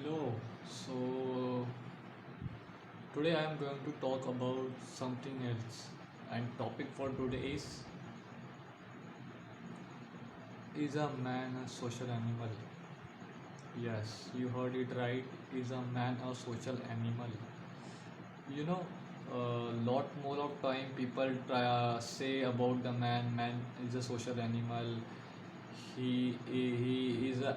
Hello. So today I am going to talk about something else. And topic for today is a man a social animal? Yes, you heard it right. Is a man a social animal? You know, a lot more of time people say about the man. Man is a social animal. He is a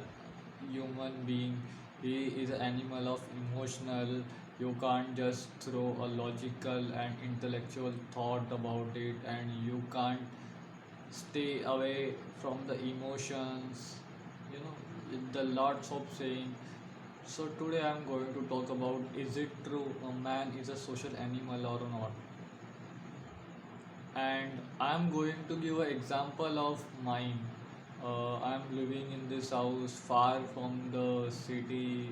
human being. He is an animal of emotional. You can't just throw a logical and intellectual thought about it, and you can't stay away from the emotions. You know, the lots of saying. So today I'm going to talk about, is it true a man is a social animal or not? And I'm going to give an example of mine. I'm living in this house far from the city.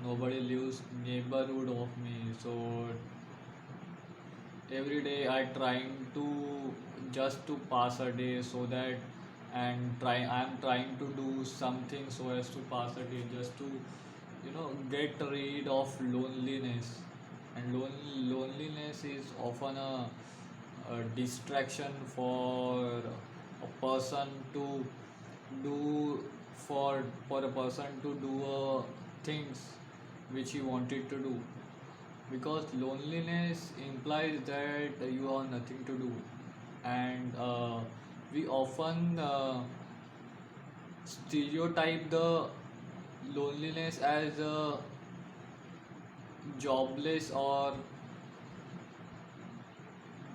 Nobody lives neighborhood of me, so every day I trying to just to pass a day so that and try I'm trying to do something so as to pass a day just to get rid of loneliness. And loneliness is often a distraction for a person to do for a person to do things which he wanted to do, because loneliness implies that you have nothing to do. And we often stereotype the loneliness as a jobless or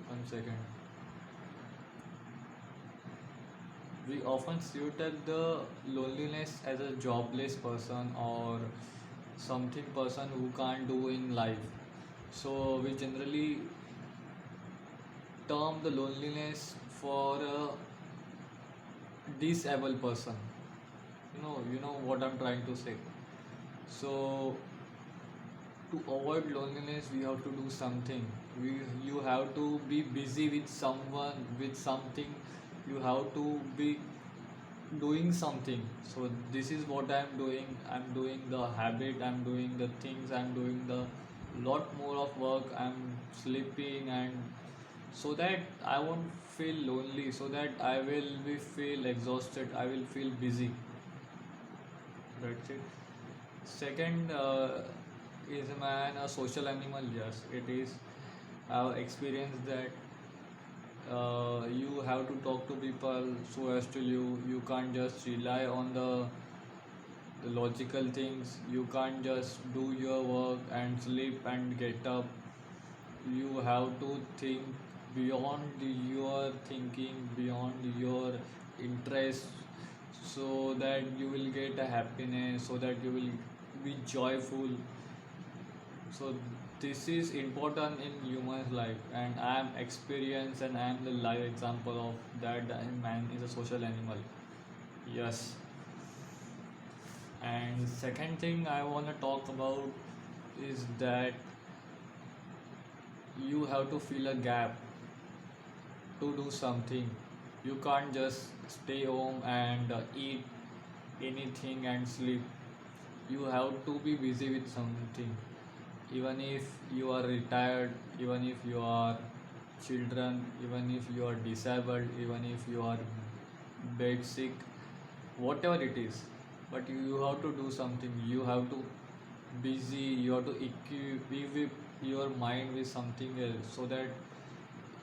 1 second, we often stereotype the loneliness as a jobless person or something person who can't do in life. So we generally term the loneliness for a disabled person. You know what I'm trying to say. So to avoid loneliness we have to do something. You have to be busy with someone, with something. You have to be doing something. So this is what I'm doing the habit, I'm doing the things, I'm doing the lot more of work, I'm sleeping, and so that I won't feel lonely, so that I will be feel exhausted, I will feel busy. That's it. Second, is man a social animal? Yes, it is. I've experienced that you have to talk to people so as to you can't just rely on the logical things. You can't just do your work and sleep and get up. You have to think beyond your thinking, beyond your interest, so that you will get a happiness, so that you will be joyful. So this is important in human's life, and I am experienced and I am the live example of that man is a social animal. Yes. And second thing I want to talk about is that you have to fill a gap to do something. You can't just stay home and eat anything and sleep. You have to be busy with something. Even if you are retired, even if you are children, even if you are disabled, even if you are bed sick, whatever it is, but you have to do something. You have to busy, you have to equip your mind with something else, so that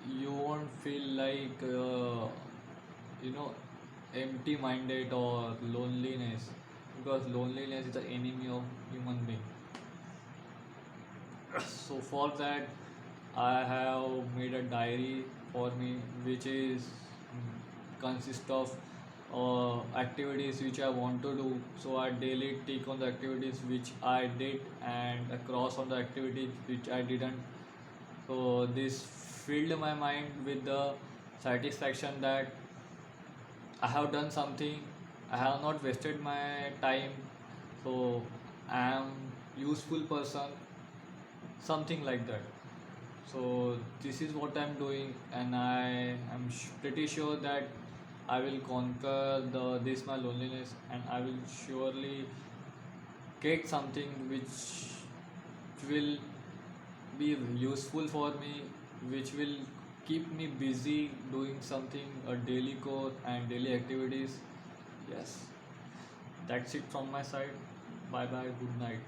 you won't feel like you know empty minded or loneliness, because loneliness is the enemy of human being. So for that I have made a diary for me, which is consist of activities which I want to do. So I daily tick on the activities which I did and a cross on the activities which I didn't. So this filled my mind with the satisfaction that I have done something, I have not wasted my time. So I am useful person, something like that. So this is what I'm doing, and I am pretty sure that I will conquer the this my loneliness, and I will surely get something which will be useful for me, which will keep me busy doing something, a daily core and daily activities. Yes, that's it from my side. Bye bye, good night.